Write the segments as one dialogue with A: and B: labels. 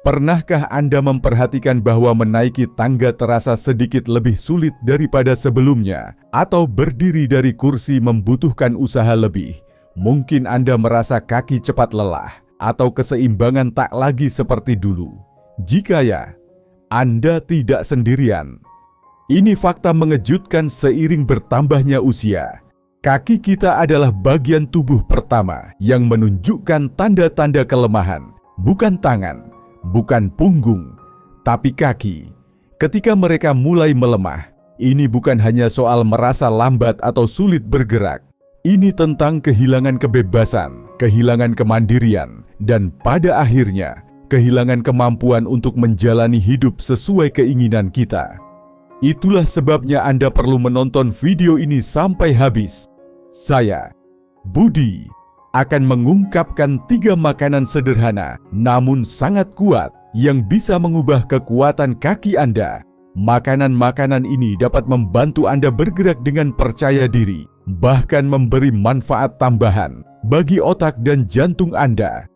A: Pernahkah Anda memperhatikan bahwa menaiki tangga terasa sedikit lebih sulit daripada sebelumnya, atau berdiri dari kursi membutuhkan usaha lebih? Mungkin Anda merasa kaki cepat lelah, atau keseimbangan tak lagi seperti dulu. Jika ya, Anda tidak sendirian. Ini fakta mengejutkan seiring bertambahnya usia. Kaki kita adalah bagian tubuh pertama yang menunjukkan tanda-tanda kelemahan, bukan tangan. Bukan punggung, tapi kaki. Ketika mereka mulai melemah, ini bukan hanya soal merasa lambat atau sulit bergerak. Ini tentang kehilangan kebebasan, kehilangan kemandirian, dan pada akhirnya, kehilangan kemampuan untuk menjalani hidup sesuai keinginan kita. Itulah sebabnya Anda perlu menonton video ini sampai habis. Saya, Budi, akan mengungkapkan 3 makanan sederhana namun sangat kuat yang bisa mengubah kekuatan kaki Anda. Makanan-makanan ini dapat membantu Anda bergerak dengan percaya diri, bahkan memberi manfaat tambahan bagi otak dan jantung Anda.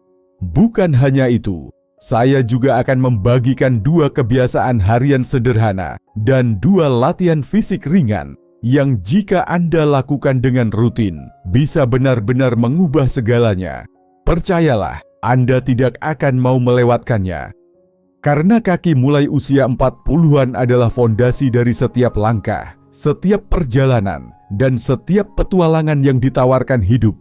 A: Bukan hanya itu, saya juga akan membagikan 2 kebiasaan harian sederhana dan 2 latihan fisik ringan yang jika Anda lakukan dengan rutin, bisa benar-benar mengubah segalanya. Percayalah, Anda tidak akan mau melewatkannya. Karena kaki mulai usia 40-an adalah fondasi dari setiap langkah, setiap perjalanan, dan setiap petualangan yang ditawarkan hidup.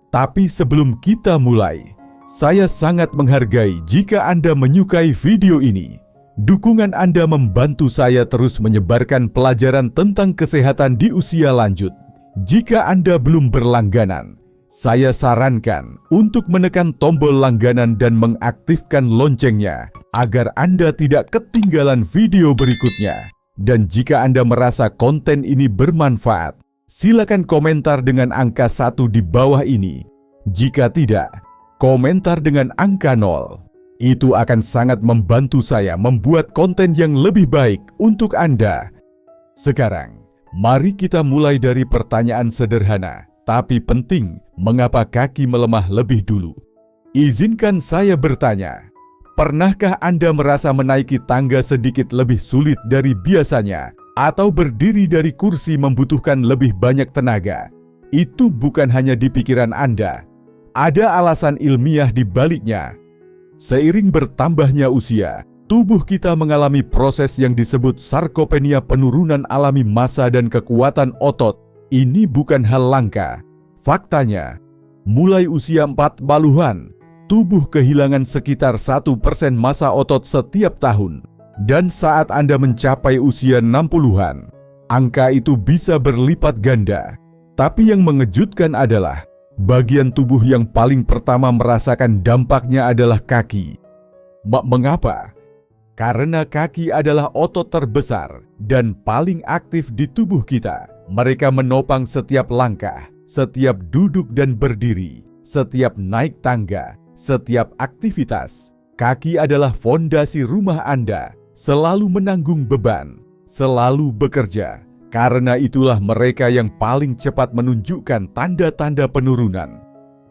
A: Tapi sebelum kita mulai, saya sangat menghargai jika Anda menyukai video ini. Dukungan Anda membantu saya terus menyebarkan pelajaran tentang kesehatan di usia lanjut. Jika Anda belum berlangganan, saya sarankan untuk menekan tombol langganan dan mengaktifkan loncengnya agar Anda tidak ketinggalan video berikutnya. Dan jika Anda merasa konten ini bermanfaat, silakan komentar dengan angka 1 di bawah ini. Jika tidak, komentar dengan angka 0. Itu akan sangat membantu saya membuat konten yang lebih baik untuk Anda. Sekarang, mari kita mulai dari pertanyaan sederhana, tapi penting, mengapa kaki melemah lebih dulu? Izinkan saya bertanya, pernahkah Anda merasa menaiki tangga sedikit lebih sulit dari biasanya, atau berdiri dari kursi membutuhkan lebih banyak tenaga? Itu bukan hanya di pikiran Anda. Ada alasan ilmiah di baliknya. Seiring bertambahnya usia, tubuh kita mengalami proses yang disebut sarkopenia, penurunan alami massa dan kekuatan otot. Ini bukan hal langka. Faktanya, mulai usia 40-an, tubuh kehilangan sekitar 1% massa otot setiap tahun. Dan saat Anda mencapai usia 60-an, angka itu bisa berlipat ganda. Tapi yang mengejutkan adalah, bagian tubuh yang paling pertama merasakan dampaknya adalah kaki. Mengapa? Karena kaki adalah otot terbesar dan paling aktif di tubuh kita. Mereka menopang setiap langkah, setiap duduk dan berdiri, setiap naik tangga, setiap aktivitas. Kaki adalah fondasi rumah Anda, selalu menanggung beban, selalu bekerja. Karena itulah mereka yang paling cepat menunjukkan tanda-tanda penurunan.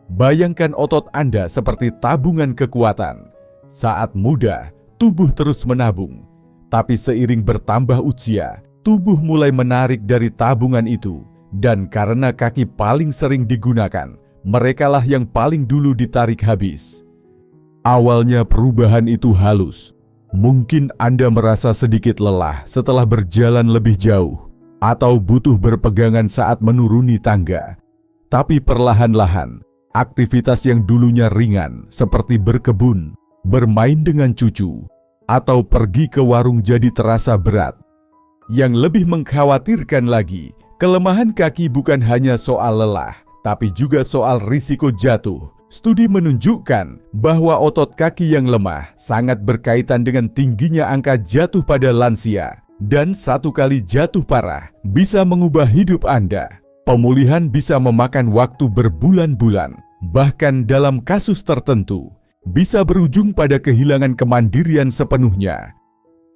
A: Bayangkan otot Anda seperti tabungan kekuatan. Saat muda, tubuh terus menabung. Tapi seiring bertambah usia, tubuh mulai menarik dari tabungan itu. Dan karena kaki paling sering digunakan, merekalah yang paling dulu ditarik habis. Awalnya perubahan itu halus. Mungkin Anda merasa sedikit lelah setelah berjalan lebih jauh, atau butuh berpegangan saat menuruni tangga. Tapi perlahan-lahan, aktivitas yang dulunya ringan seperti berkebun, bermain dengan cucu, atau pergi ke warung jadi terasa berat. Yang lebih mengkhawatirkan lagi, kelemahan kaki bukan hanya soal lelah, tapi juga soal risiko jatuh. Studi menunjukkan bahwa otot kaki yang lemah sangat berkaitan dengan tingginya angka jatuh pada lansia. Dan satu kali jatuh parah bisa mengubah hidup Anda. Pemulihan bisa memakan waktu berbulan-bulan, bahkan dalam kasus tertentu, bisa berujung pada kehilangan kemandirian sepenuhnya.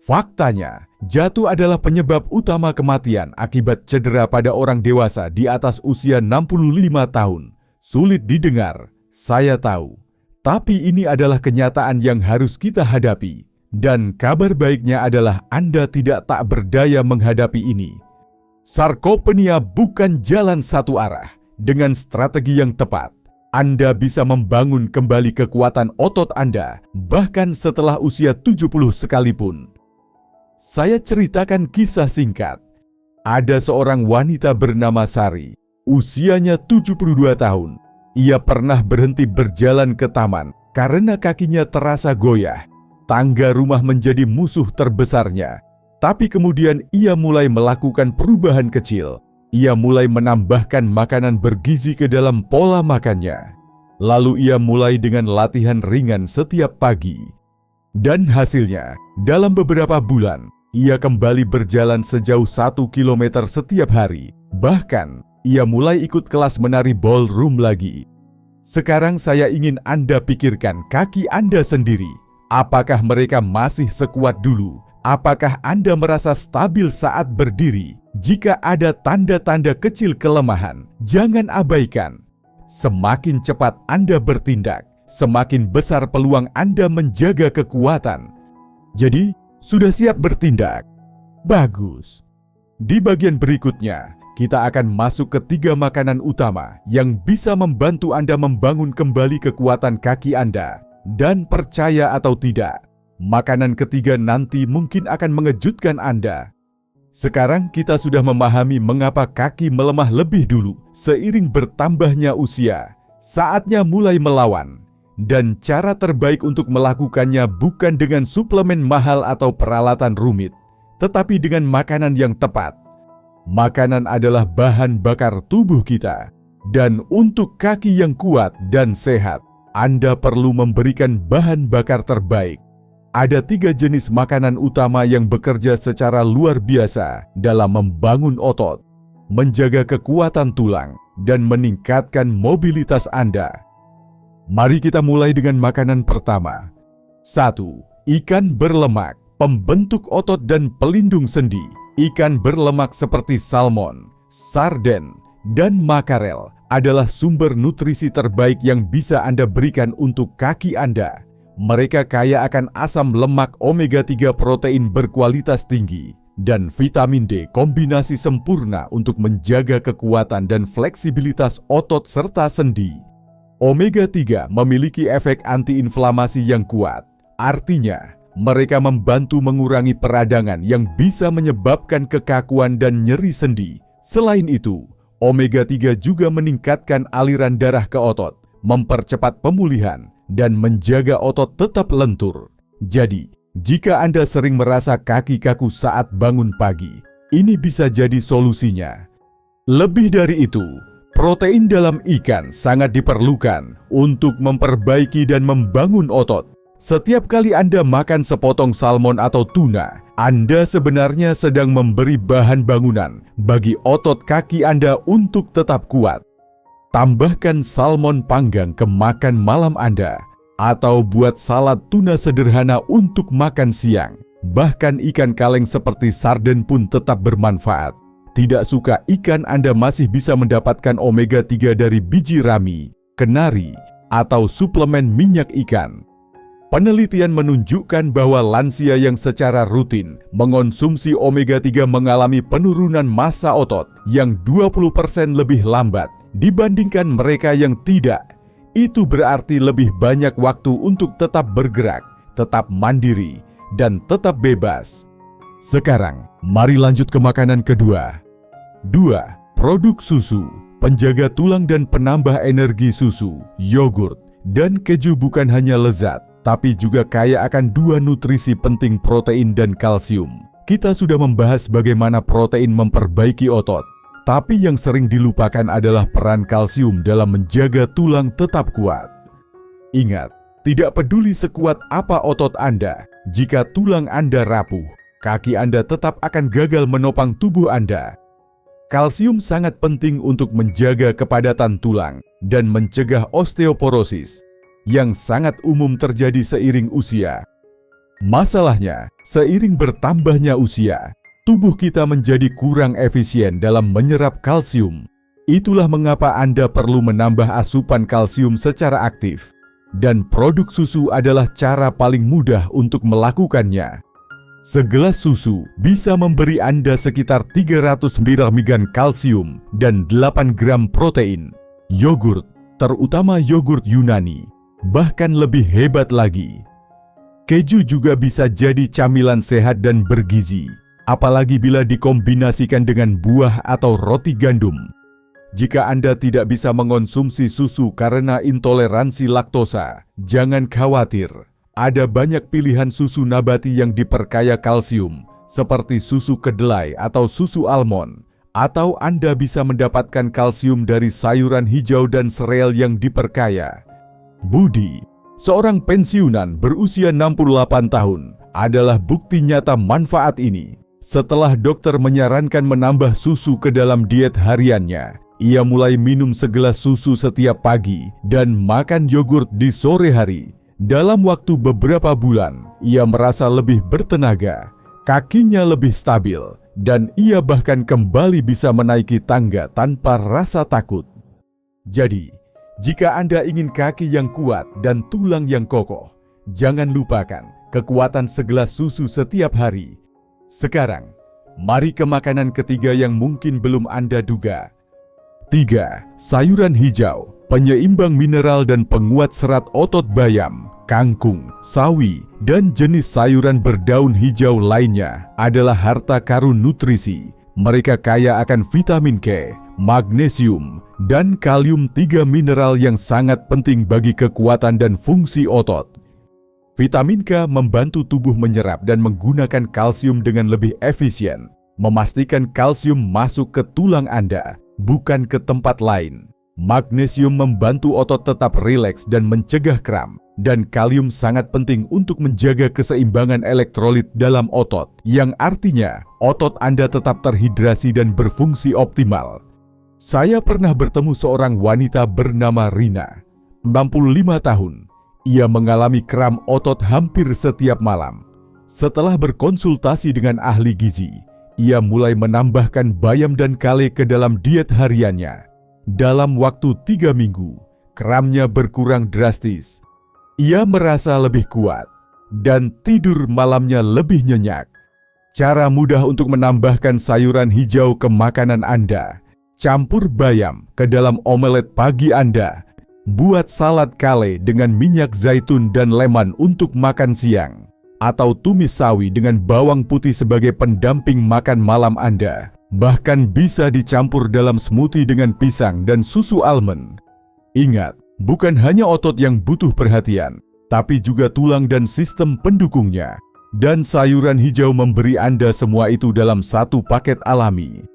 A: Faktanya, jatuh adalah penyebab utama kematian akibat cedera pada orang dewasa di atas usia 65 tahun. Sulit didengar, saya tahu. Tapi ini adalah kenyataan yang harus kita hadapi. Dan kabar baiknya adalah Anda tidak tak berdaya menghadapi ini. Sarkopenia bukan jalan satu arah. Dengan strategi yang tepat, Anda bisa membangun kembali kekuatan otot Anda, bahkan setelah usia 70 sekalipun. Saya ceritakan kisah singkat. Ada seorang wanita bernama Sari, usianya 72 tahun. Ia pernah berhenti berjalan ke taman karena kakinya terasa goyah. Tangga rumah menjadi musuh terbesarnya. Tapi kemudian ia mulai melakukan perubahan kecil. Ia mulai menambahkan makanan bergizi ke dalam pola makannya. Lalu ia mulai dengan latihan ringan setiap pagi. Dan hasilnya, dalam beberapa bulan, ia kembali berjalan sejauh 1 kilometer setiap hari. Bahkan, ia mulai ikut kelas menari ballroom lagi. Sekarang saya ingin Anda pikirkan kaki Anda sendiri. Apakah mereka masih sekuat dulu? Apakah Anda merasa stabil saat berdiri? Jika ada tanda-tanda kecil kelemahan, jangan abaikan. Semakin cepat Anda bertindak, semakin besar peluang Anda menjaga kekuatan. Jadi, sudah siap bertindak? Bagus. Di bagian berikutnya, kita akan masuk ke 3 makanan utama yang bisa membantu Anda membangun kembali kekuatan kaki Anda. Dan percaya atau tidak, makanan ketiga nanti mungkin akan mengejutkan Anda. Sekarang kita sudah memahami mengapa kaki melemah lebih dulu seiring bertambahnya usia. Saatnya mulai melawan. Dan cara terbaik untuk melakukannya bukan dengan suplemen mahal atau peralatan rumit, tetapi dengan makanan yang tepat. Makanan adalah bahan bakar tubuh kita. Dan untuk kaki yang kuat dan sehat, Anda perlu memberikan bahan bakar terbaik. Ada 3 jenis makanan utama yang bekerja secara luar biasa dalam membangun otot, menjaga kekuatan tulang, dan meningkatkan mobilitas Anda. Mari kita mulai dengan makanan pertama. 1. Ikan berlemak, pembentuk otot dan pelindung sendi. Ikan berlemak seperti salmon, sarden, dan makarel adalah sumber nutrisi terbaik yang bisa Anda berikan untuk kaki Anda. Mereka kaya akan asam lemak omega-3 protein berkualitas tinggi dan vitamin D kombinasi sempurna untuk menjaga kekuatan dan fleksibilitas otot serta sendi. Omega-3 memiliki efek antiinflamasi yang kuat. Artinya, mereka membantu mengurangi peradangan yang bisa menyebabkan kekakuan dan nyeri sendi. Selain itu, Omega-3 juga meningkatkan aliran darah ke otot, mempercepat pemulihan, dan menjaga otot tetap lentur. Jadi, jika Anda sering merasa kaki kaku saat bangun pagi, ini bisa jadi solusinya. Lebih dari itu, protein dalam ikan sangat diperlukan untuk memperbaiki dan membangun otot. Setiap kali Anda makan sepotong salmon atau tuna, Anda sebenarnya sedang memberi bahan bangunan bagi otot kaki Anda untuk tetap kuat. Tambahkan salmon panggang ke makan malam Anda, atau buat salad tuna sederhana untuk makan siang. Bahkan ikan kaleng seperti sarden pun tetap bermanfaat. Tidak suka ikan Anda masih bisa mendapatkan omega-3 dari biji rami, kenari, atau suplemen minyak ikan. Penelitian menunjukkan bahwa lansia yang secara rutin mengonsumsi omega-3 mengalami penurunan massa otot yang 20% lebih lambat dibandingkan mereka yang tidak. Itu berarti lebih banyak waktu untuk tetap bergerak, tetap mandiri, dan tetap bebas. Sekarang, mari lanjut ke makanan kedua. 2. Produk susu, penjaga tulang dan penambah energi susu, yogurt, dan keju bukan hanya lezat, tapi juga kaya akan 2 nutrisi penting protein dan kalsium. Kita sudah membahas bagaimana protein memperbaiki otot, tapi yang sering dilupakan adalah peran kalsium dalam menjaga tulang tetap kuat. Ingat, tidak peduli sekuat apa otot Anda, jika tulang Anda rapuh, kaki Anda tetap akan gagal menopang tubuh Anda. Kalsium sangat penting untuk menjaga kepadatan tulang dan mencegah osteoporosis, yang sangat umum terjadi seiring usia. Masalahnya, seiring bertambahnya usia, tubuh kita menjadi kurang efisien dalam menyerap kalsium. Itulah mengapa Anda perlu menambah asupan kalsium secara aktif. dan produk susu adalah cara paling mudah untuk melakukannya. Segelas susu bisa memberi Anda sekitar 300 mg kalsium dan 8 gram protein. Yogurt, terutama yogurt Yunani, bahkan lebih hebat lagi. Keju juga bisa jadi camilan sehat dan bergizi, apalagi bila dikombinasikan dengan buah atau roti gandum. Jika Anda tidak bisa mengonsumsi susu karena intoleransi laktosa, jangan khawatir. Ada banyak pilihan susu nabati yang diperkaya kalsium, seperti susu kedelai atau susu almond, atau Anda bisa mendapatkan kalsium dari sayuran hijau dan sereal yang diperkaya. Budi, seorang pensiunan berusia 68 tahun, adalah bukti nyata manfaat ini. Setelah dokter menyarankan menambah susu ke dalam diet hariannya, ia mulai minum segelas susu setiap pagi dan makan yogurt di sore hari. Dalam waktu beberapa bulan, ia merasa lebih bertenaga, kakinya lebih stabil, dan ia bahkan kembali bisa menaiki tangga tanpa rasa takut. Jadi, jika Anda ingin kaki yang kuat dan tulang yang kokoh, jangan lupakan kekuatan segelas susu setiap hari. Sekarang, mari ke makanan ketiga yang mungkin belum Anda duga. 3. Sayuran hijau, penyeimbang mineral dan penguat serat otot bayam, kangkung, sawi, dan jenis sayuran berdaun hijau lainnya adalah harta karun nutrisi. Mereka kaya akan vitamin K, magnesium, dan kalium, 3 mineral yang sangat penting bagi kekuatan dan fungsi otot. Vitamin K membantu tubuh menyerap dan menggunakan kalsium dengan lebih efisien, memastikan kalsium masuk ke tulang Anda, bukan ke tempat lain. Magnesium membantu otot tetap rileks dan mencegah kram, dan kalium sangat penting untuk menjaga keseimbangan elektrolit dalam otot, yang artinya otot Anda tetap terhidrasi dan berfungsi optimal. Saya pernah bertemu seorang wanita bernama Rina, 65 tahun. Ia mengalami kram otot hampir setiap malam. Setelah berkonsultasi dengan ahli gizi, ia mulai menambahkan bayam dan kale ke dalam diet hariannya. Dalam waktu 3 minggu, kramnya berkurang drastis. Ia merasa lebih kuat dan tidur malamnya lebih nyenyak. Cara mudah untuk menambahkan sayuran hijau ke makanan Anda: campur bayam ke dalam omelet pagi Anda. Buat salad kale dengan minyak zaitun dan lemon untuk makan siang. Atau tumis sawi dengan bawang putih sebagai pendamping makan malam Anda. Bahkan bisa dicampur dalam smoothie dengan pisang dan susu almond. Ingat, bukan hanya otot yang butuh perhatian, tapi juga tulang dan sistem pendukungnya. Dan sayuran hijau memberi Anda semua itu dalam satu paket alami.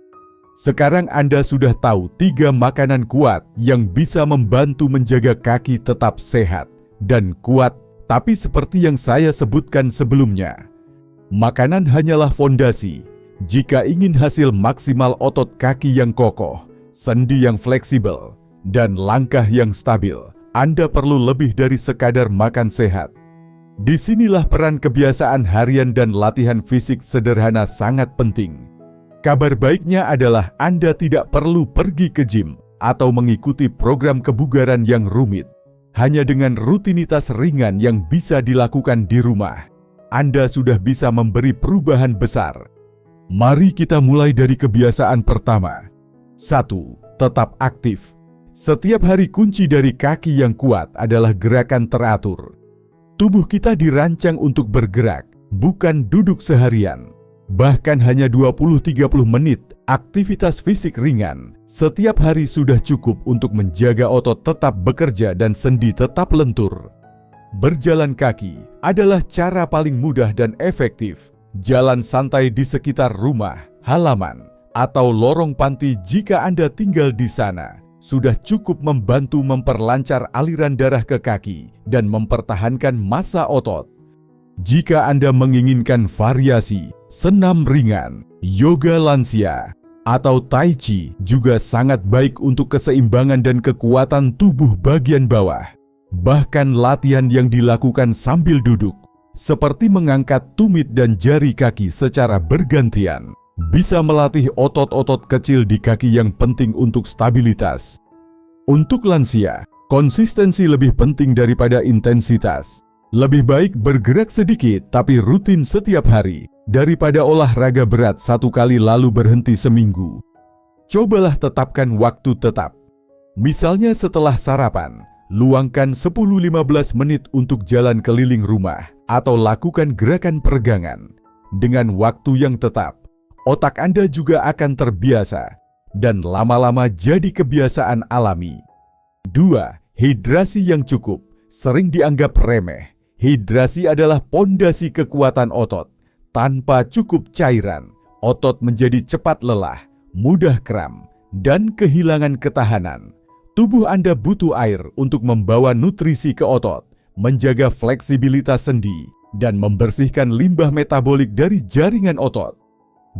A: Sekarang Anda sudah tahu 3 makanan kuat yang bisa membantu menjaga kaki tetap sehat dan kuat, tapi seperti yang saya sebutkan sebelumnya, makanan hanyalah fondasi. Jika ingin hasil maksimal otot kaki yang kokoh, sendi yang fleksibel, dan langkah yang stabil, Anda perlu lebih dari sekadar makan sehat. Disinilah peran kebiasaan harian dan latihan fisik sederhana sangat penting. Kabar baiknya adalah Anda tidak perlu pergi ke gym atau mengikuti program kebugaran yang rumit. Hanya dengan rutinitas ringan yang bisa dilakukan di rumah, Anda sudah bisa memberi perubahan besar. Mari kita mulai dari kebiasaan pertama. 1. Tetap aktif. Setiap hari kunci dari kaki yang kuat adalah gerakan teratur. Tubuh kita dirancang untuk bergerak, bukan duduk seharian. Bahkan hanya 20-30 menit aktivitas fisik ringan setiap hari sudah cukup untuk menjaga otot tetap bekerja dan sendi tetap lentur. Berjalan kaki adalah cara paling mudah dan efektif. Jalan santai di sekitar rumah, halaman, atau lorong panti jika Anda tinggal di sana sudah cukup membantu memperlancar aliran darah ke kaki dan mempertahankan massa otot. Jika Anda menginginkan variasi, senam ringan, yoga lansia, atau tai chi juga sangat baik untuk keseimbangan dan kekuatan tubuh bagian bawah. Bahkan latihan yang dilakukan sambil duduk, seperti mengangkat tumit dan jari kaki secara bergantian, bisa melatih otot-otot kecil di kaki yang penting untuk stabilitas. Untuk lansia, Konsistensi lebih penting daripada intensitas. Lebih baik bergerak sedikit tapi rutin setiap hari daripada olahraga berat 1 kali lalu berhenti seminggu. Cobalah tetapkan waktu tetap. Misalnya setelah sarapan, luangkan 10-15 menit untuk jalan keliling rumah atau lakukan gerakan peregangan. Dengan waktu yang tetap, otak Anda juga akan terbiasa dan lama-lama jadi kebiasaan alami. 2. Hidrasi yang cukup sering dianggap remeh. Hidrasi adalah pondasi kekuatan otot. Tanpa cukup cairan, otot menjadi cepat lelah, mudah kram, dan kehilangan ketahanan. Tubuh Anda butuh air untuk membawa nutrisi ke otot, menjaga fleksibilitas sendi, dan membersihkan limbah metabolik dari jaringan otot.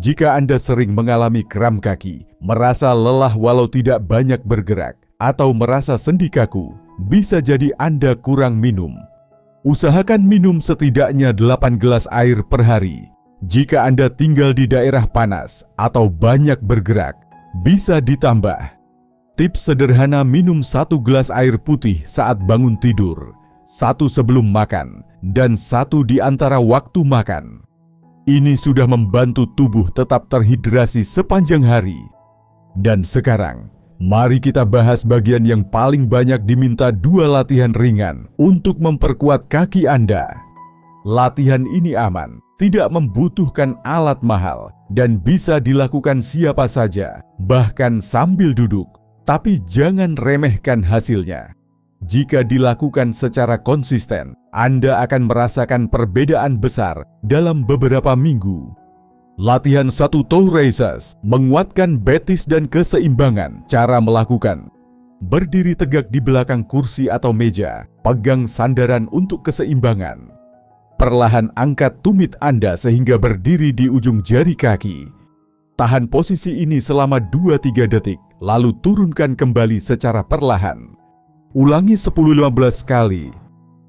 A: Jika Anda sering mengalami kram kaki, merasa lelah walau tidak banyak bergerak, atau merasa sendi kaku, bisa jadi Anda kurang minum. Usahakan minum setidaknya 8 gelas air per hari. Jika Anda tinggal di daerah panas atau banyak bergerak, bisa ditambah. Tips sederhana: minum 1 gelas air putih saat bangun tidur, 1 sebelum makan, dan 1 di antara waktu makan. Ini sudah membantu tubuh tetap terhidrasi sepanjang hari. Dan sekarang, mari kita bahas bagian yang paling banyak diminta: 2 latihan ringan untuk memperkuat kaki Anda. Latihan ini aman, tidak membutuhkan alat mahal, dan bisa dilakukan siapa saja, bahkan sambil duduk. Tapi jangan remehkan hasilnya. Jika dilakukan secara konsisten, Anda akan merasakan perbedaan besar dalam beberapa minggu. Latihan 1 toe raises, menguatkan betis dan keseimbangan. Cara melakukan: berdiri tegak di belakang kursi atau meja, pegang sandaran untuk keseimbangan. Perlahan angkat tumit Anda sehingga berdiri di ujung jari kaki. Tahan posisi ini selama 2-3 detik, lalu turunkan kembali secara perlahan. Ulangi 10-15 kali.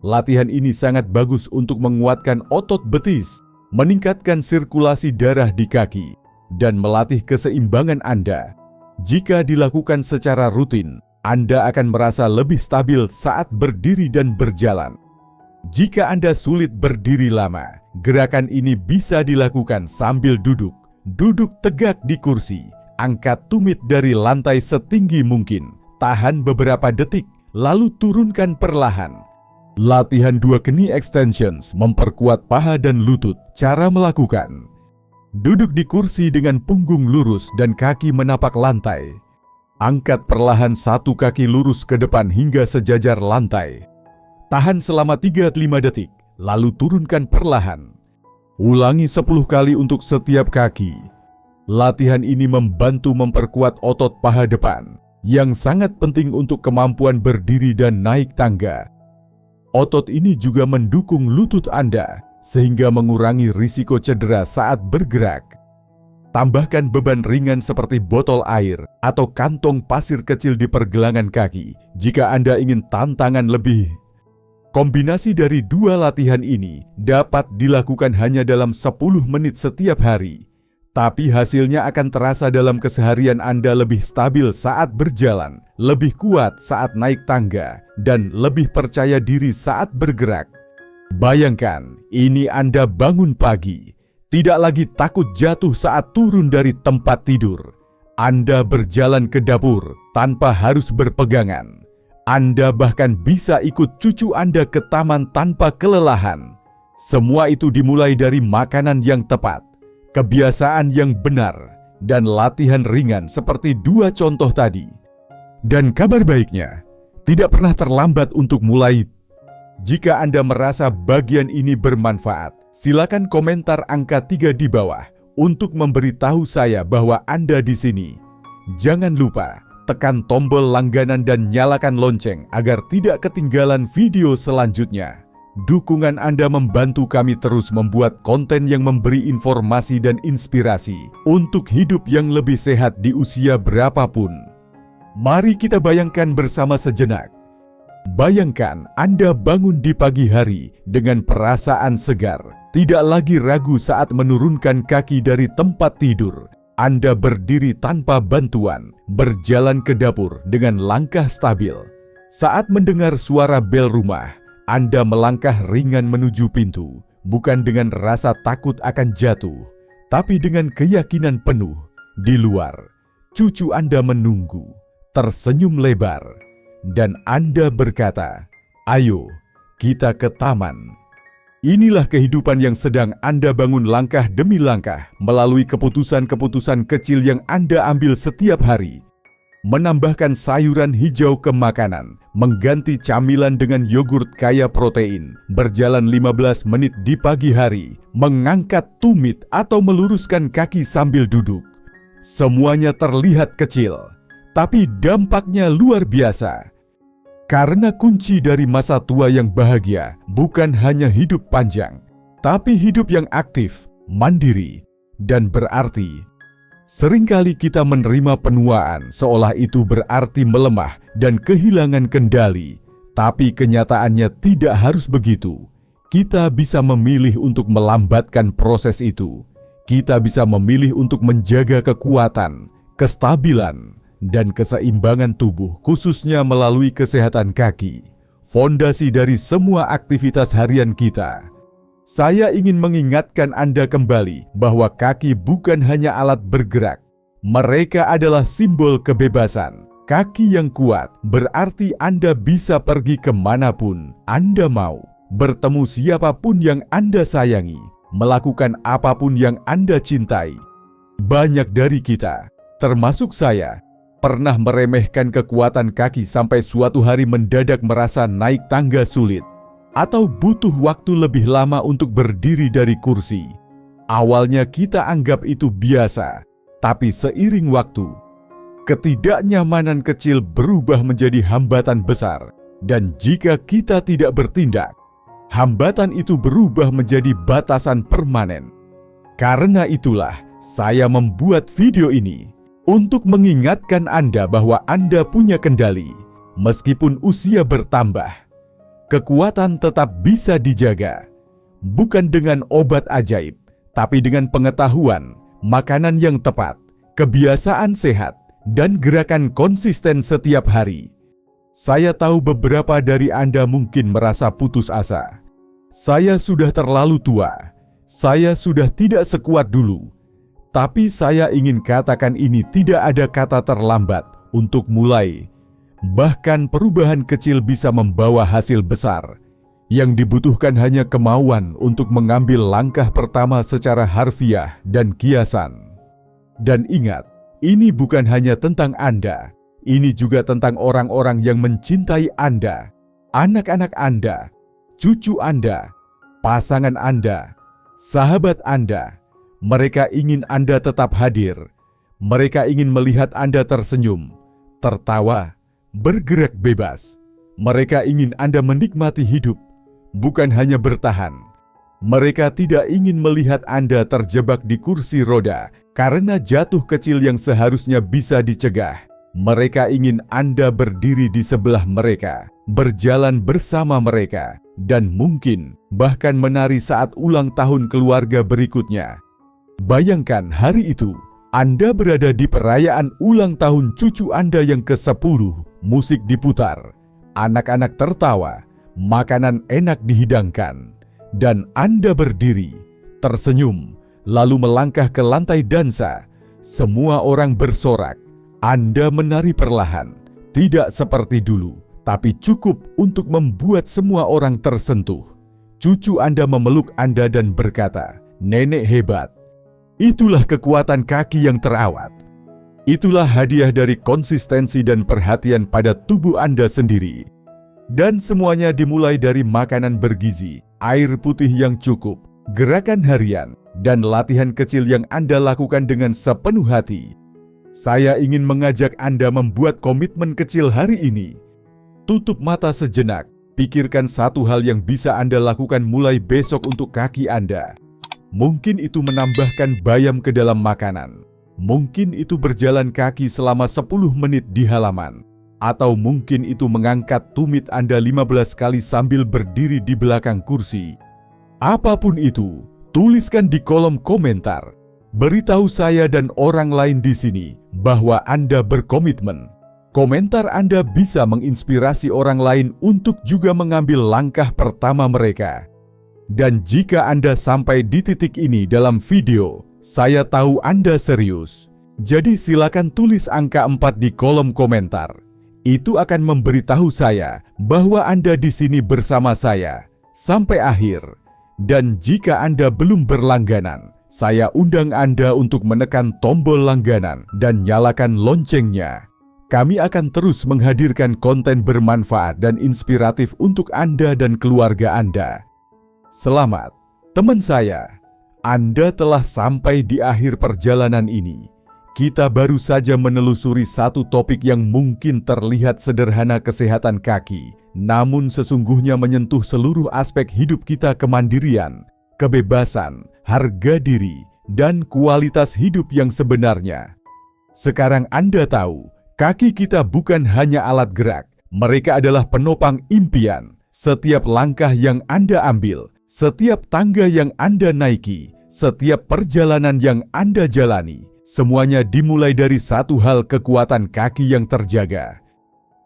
A: Latihan ini sangat bagus untuk menguatkan otot betis, meningkatkan sirkulasi darah di kaki, dan melatih keseimbangan Anda. Jika dilakukan secara rutin, Anda akan merasa lebih stabil saat berdiri dan berjalan. Jika Anda sulit berdiri lama, gerakan ini bisa dilakukan sambil duduk. Duduk tegak di kursi, angkat tumit dari lantai setinggi mungkin, tahan beberapa detik, lalu turunkan perlahan. Latihan 2 knee extensions memperkuat paha dan lutut. Cara melakukan: duduk di kursi dengan punggung lurus dan kaki menapak lantai. Angkat perlahan 1 kaki lurus ke depan hingga sejajar lantai. Tahan selama 3-5 detik, lalu turunkan perlahan. Ulangi 10 kali untuk setiap kaki. Latihan ini membantu memperkuat otot paha depan, yang sangat penting untuk kemampuan berdiri dan naik tangga. Otot ini juga mendukung lutut Anda, sehingga mengurangi risiko cedera saat bergerak. Tambahkan beban ringan seperti botol air atau kantong pasir kecil di pergelangan kaki jika Anda ingin tantangan lebih. Kombinasi dari 2 latihan ini dapat dilakukan hanya dalam 10 menit setiap hari. Tapi hasilnya akan terasa dalam keseharian Anda: lebih stabil saat berjalan, lebih kuat saat naik tangga, dan lebih percaya diri saat bergerak. Bayangkan, ini Anda bangun pagi, tidak lagi takut jatuh saat turun dari tempat tidur. Anda berjalan ke dapur tanpa harus berpegangan. Anda bahkan bisa ikut cucu Anda ke taman tanpa kelelahan. Semua itu dimulai dari makanan yang tepat, kebiasaan yang benar, dan latihan ringan seperti 2 contoh tadi. Dan kabar baiknya, tidak pernah terlambat untuk mulai. Jika Anda merasa bagian ini bermanfaat, silakan komentar angka 3 di bawah untuk memberitahu saya bahwa Anda di sini. Jangan lupa tekan tombol langganan dan nyalakan lonceng agar tidak ketinggalan video selanjutnya. Dukungan Anda membantu kami terus membuat konten yang memberi informasi dan inspirasi untuk hidup yang lebih sehat di usia berapapun. Mari kita bayangkan bersama sejenak. Bayangkan Anda bangun di pagi hari dengan perasaan segar, tidak lagi ragu saat menurunkan kaki dari tempat tidur. Anda berdiri tanpa bantuan, berjalan ke dapur dengan langkah stabil. Saat mendengar suara bel rumah, Anda melangkah ringan menuju pintu, bukan dengan rasa takut akan jatuh, tapi dengan keyakinan penuh. Di luar, cucu Anda menunggu, tersenyum lebar, dan Anda berkata, "Ayo, kita ke taman." Inilah kehidupan yang sedang Anda bangun langkah demi langkah melalui keputusan-keputusan kecil yang Anda ambil setiap hari. Menambahkan sayuran hijau ke makanan, mengganti camilan dengan yogurt kaya protein, berjalan 15 menit di pagi hari, mengangkat tumit atau meluruskan kaki sambil duduk. Semuanya terlihat kecil, tapi dampaknya luar biasa. Karena kunci dari masa tua yang bahagia bukan hanya hidup panjang, tapi hidup yang aktif, mandiri, dan berarti. Seringkali kita menerima penuaan seolah itu berarti melemah dan kehilangan kendali, tapi kenyataannya tidak harus begitu. Kita bisa memilih untuk melambatkan proses itu. Kita bisa memilih untuk menjaga kekuatan, kestabilan, dan keseimbangan tubuh, khususnya melalui kesehatan kaki, fondasi dari semua aktivitas harian kita. Saya ingin mengingatkan Anda kembali bahwa kaki bukan hanya alat bergerak. Mereka adalah simbol kebebasan. Kaki yang kuat berarti Anda bisa pergi kemanapun Anda mau, bertemu siapapun yang Anda sayangi, melakukan apapun yang Anda cintai. Banyak dari kita, termasuk saya, pernah meremehkan kekuatan kaki sampai suatu hari mendadak merasa naik tangga sulit atau butuh waktu lebih lama untuk berdiri dari kursi. Awalnya kita anggap itu biasa, tapi seiring waktu, ketidaknyamanan kecil berubah menjadi hambatan besar, dan jika kita tidak bertindak, hambatan itu berubah menjadi batasan permanen. Karena itulah saya membuat video ini, untuk mengingatkan Anda bahwa Anda punya kendali. Meskipun usia bertambah, kekuatan tetap bisa dijaga. Bukan dengan obat ajaib, tapi dengan pengetahuan, makanan yang tepat, kebiasaan sehat, dan gerakan konsisten setiap hari. Saya tahu beberapa dari Anda mungkin merasa putus asa. Saya sudah terlalu tua. Saya sudah tidak sekuat dulu. Tapi saya ingin katakan ini tidak ada kata terlambat untuk mulai. Bahkan perubahan kecil bisa membawa hasil besar. Yang dibutuhkan hanya kemauan untuk mengambil langkah pertama secara harfiah dan kiasan. Dan ingat, ini bukan hanya tentang Anda. Ini juga tentang orang-orang yang mencintai Anda, anak-anak Anda, cucu Anda, pasangan Anda, sahabat Anda. Mereka ingin Anda tetap hadir. Mereka ingin melihat Anda tersenyum, tertawa, bergerak bebas. Mereka ingin Anda menikmati hidup, bukan hanya bertahan. Mereka tidak ingin melihat Anda terjebak di kursi roda karena jatuh kecil yang seharusnya bisa dicegah. Mereka ingin Anda berdiri di sebelah mereka, berjalan bersama mereka, dan mungkin bahkan menari saat ulang tahun keluarga berikutnya. Bayangkan hari itu, Anda berada di perayaan ulang tahun cucu Anda yang ke-10, musik diputar, anak-anak tertawa, makanan enak dihidangkan, dan Anda berdiri, tersenyum, lalu melangkah ke lantai dansa. Semua orang bersorak. Anda menari perlahan, tidak seperti dulu, tapi cukup untuk membuat semua orang tersentuh. Cucu Anda memeluk Anda dan berkata, "Nenek hebat." Itulah kekuatan kaki yang terawat. Itulah hadiah dari konsistensi dan perhatian pada tubuh Anda sendiri. Dan semuanya dimulai dari makanan bergizi, air putih yang cukup, gerakan harian, dan latihan kecil yang Anda lakukan dengan sepenuh hati. Saya ingin mengajak Anda membuat komitmen kecil hari ini. Tutup mata sejenak, pikirkan satu hal yang bisa Anda lakukan mulai besok untuk kaki Anda. Mungkin itu menambahkan bayam ke dalam makanan. Mungkin itu berjalan kaki selama 10 menit di halaman. Atau mungkin itu mengangkat tumit Anda 15 kali sambil berdiri di belakang kursi. Apapun itu, tuliskan di kolom komentar. Beritahu saya dan orang lain di sini bahwa Anda berkomitmen. Komentar Anda bisa menginspirasi orang lain untuk juga mengambil langkah pertama mereka. Dan jika Anda sampai di titik ini dalam video, saya tahu Anda serius. Jadi silakan tulis angka 4 di kolom komentar. Itu akan memberitahu saya bahwa Anda di sini bersama saya sampai akhir. Dan jika Anda belum berlangganan, saya undang Anda untuk menekan tombol langganan dan nyalakan loncengnya. Kami akan terus menghadirkan konten bermanfaat dan inspiratif untuk Anda dan keluarga Anda. Selamat, teman saya. Anda telah sampai di akhir perjalanan ini. Kita baru saja menelusuri satu topik yang mungkin terlihat sederhana, kesehatan kaki, namun sesungguhnya menyentuh seluruh aspek hidup kita: kemandirian, kebebasan, harga diri, dan kualitas hidup yang sebenarnya. Sekarang Anda tahu, kaki kita bukan hanya alat gerak, mereka adalah penopang impian. Setiap langkah yang Anda ambil, setiap tangga yang Anda naiki, setiap perjalanan yang Anda jalani, semuanya dimulai dari satu hal: kekuatan kaki yang terjaga.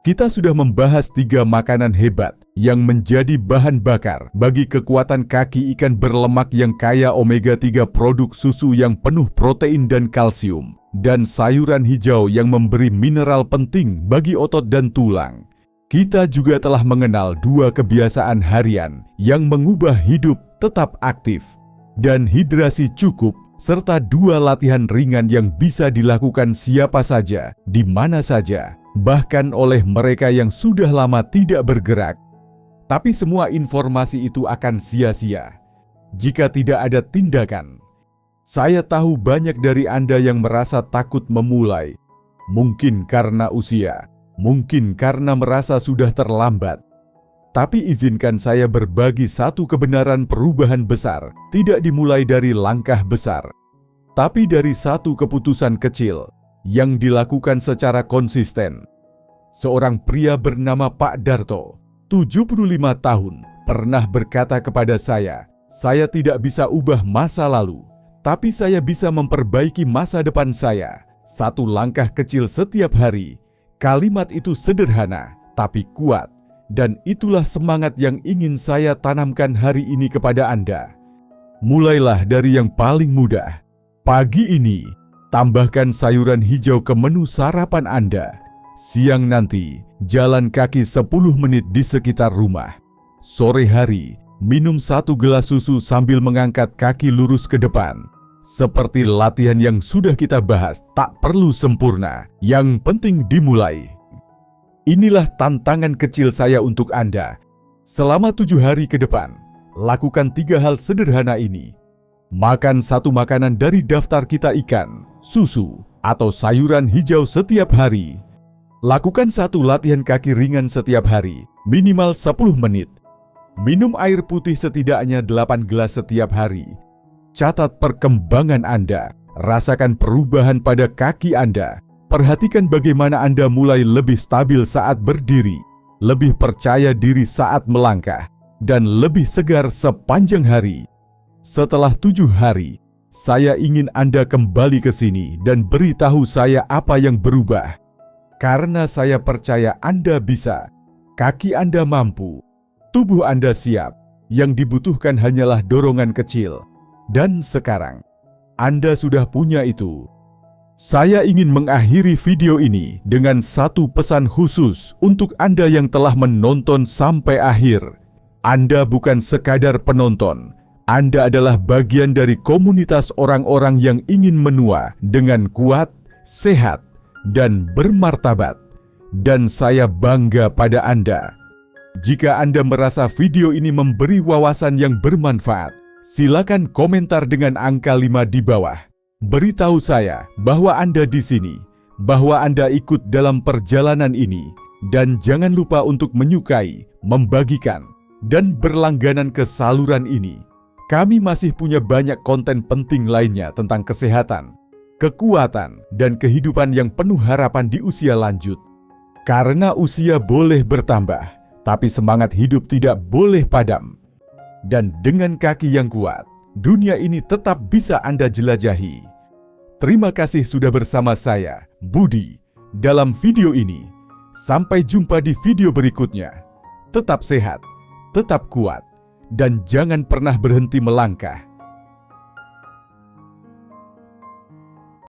A: Kita sudah membahas 3 makanan hebat yang menjadi bahan bakar bagi kekuatan kaki: ikan berlemak yang kaya omega 3, produk susu yang penuh protein dan kalsium, dan sayuran hijau yang memberi mineral penting bagi otot dan tulang. Kita juga telah mengenal 2 kebiasaan harian yang mengubah hidup: tetap aktif dan hidrasi cukup, serta 2 latihan ringan yang bisa dilakukan siapa saja, di mana saja, bahkan oleh mereka yang sudah lama tidak bergerak. Tapi semua informasi itu akan sia-sia jika tidak ada tindakan. Saya tahu banyak dari Anda yang merasa takut memulai, mungkin karena usia, mungkin karena merasa sudah terlambat. Tapi izinkan saya berbagi satu kebenaran: perubahan besar tidak dimulai dari langkah besar, tapi dari satu keputusan kecil yang dilakukan secara konsisten. Seorang pria bernama Pak Darto, 75 tahun, pernah berkata kepada saya tidak bisa ubah masa lalu, tapi saya bisa memperbaiki masa depan saya. 1 langkah kecil setiap hari. Kalimat itu sederhana, tapi kuat. Dan itulah semangat yang ingin saya tanamkan hari ini kepada Anda. Mulailah dari yang paling mudah. Pagi ini, tambahkan sayuran hijau ke menu sarapan Anda. Siang nanti, jalan kaki 10 menit di sekitar rumah. Sore hari, minum 1 gelas susu sambil mengangkat kaki lurus ke depan. Seperti latihan yang sudah kita bahas, tak perlu sempurna, yang penting dimulai. Inilah tantangan kecil saya untuk Anda. Selama 7 hari ke depan, lakukan 3 hal sederhana ini. Makan 1 makanan dari daftar kita: ikan, susu, atau sayuran hijau setiap hari. Lakukan 1 latihan kaki ringan setiap hari, minimal 10 menit. Minum air putih setidaknya 8 gelas setiap hari. Catat perkembangan Anda, rasakan perubahan pada kaki Anda. Perhatikan bagaimana Anda mulai lebih stabil saat berdiri, lebih percaya diri saat melangkah, dan lebih segar sepanjang hari. Setelah 7 hari, saya ingin Anda kembali ke sini dan beritahu saya apa yang berubah. Karena saya percaya Anda bisa, kaki Anda mampu, tubuh Anda siap, yang dibutuhkan hanyalah dorongan kecil. Dan sekarang, Anda sudah punya itu. Saya ingin mengakhiri video ini dengan 1 pesan khusus untuk Anda yang telah menonton sampai akhir. Anda bukan sekadar penonton, Anda adalah bagian dari komunitas orang-orang yang ingin menua dengan kuat, sehat, dan bermartabat. Dan saya bangga pada Anda. Jika Anda merasa video ini memberi wawasan yang bermanfaat, silakan komentar dengan angka 5 di bawah. Beritahu saya bahwa Anda di sini, bahwa Anda ikut dalam perjalanan ini, dan jangan lupa untuk menyukai, membagikan, dan berlangganan ke saluran ini. Kami masih punya banyak konten penting lainnya tentang kesehatan, kekuatan, dan kehidupan yang penuh harapan di usia lanjut. Karena usia boleh bertambah, tapi semangat hidup tidak boleh padam. Dan dengan kaki yang kuat, dunia ini tetap bisa Anda jelajahi. Terima kasih sudah bersama saya, Budi, dalam video ini. Sampai jumpa di video berikutnya. Tetap sehat, tetap kuat, dan jangan pernah berhenti melangkah.